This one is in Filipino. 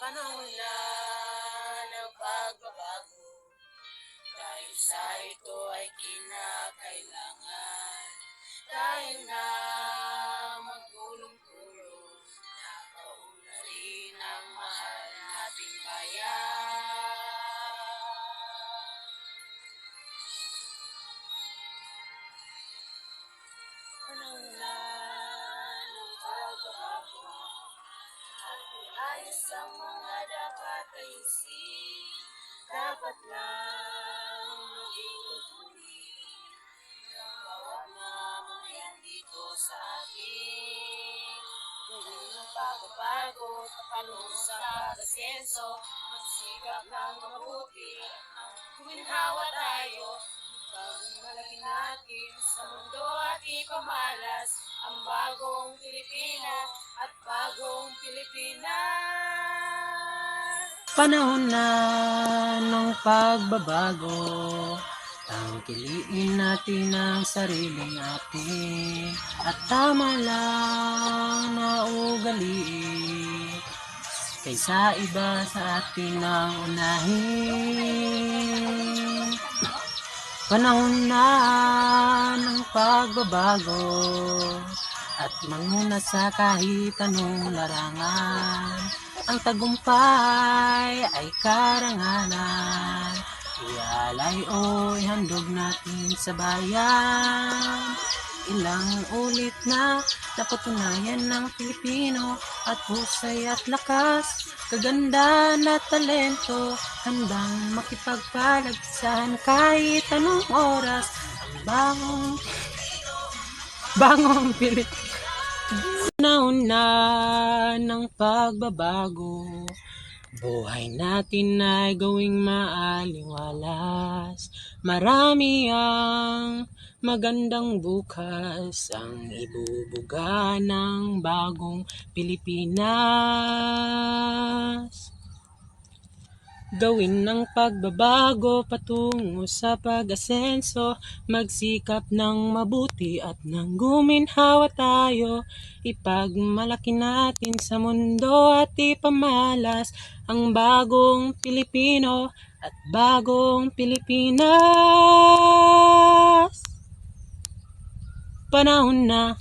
Panahon na ng pagbabago, dahil sa ito ay kinakailangan tayo na magtulong-tulong na paunlarin ang mahal nating bayan. Panahon na ng pagbabago, ayos ang mga dapat ayusin. Dapat lang maging tutuloy ng bawat mamamayan dito sa atin. Gawin ang pagbabago, patungo sa pag-asenso, magsikap ng mabuti, guminhawa tayo. Pagmalaki natin sa mundo at ipamalas ang bagong Pilipinas at bagong Pilipinas. Panahon na ng pagbabago, tangkiliin natin ang sarili natin at tama lang na ugaliin kaysa iba sa atin ang unahin. Panahon na ng pagbabago at manguna sa kahit anong larangan. Ang tagumpay ay karangalan, ialay o ihandog natin sa bayan. Ilang ulit na napatunayan ng Pilipino at husay at lakas, kagandaan at talento, handang makipagpalagsahan kahit anong oras. Ang bangong Pilipinas. Panahon na ng pagbabago, buhay natin ay gawing maaliwalas. Marami ang magandang bukas ang ibubuga ng bagong Pilipinas. Gawin ng pagbabago patungo sa pag-asenso, magsikap ng mabuti at nang guminhawa tayo. Ipagmalaki natin sa mundo at ipamalas ang bagong Pilipino at bagong Pilipinas. Panahon na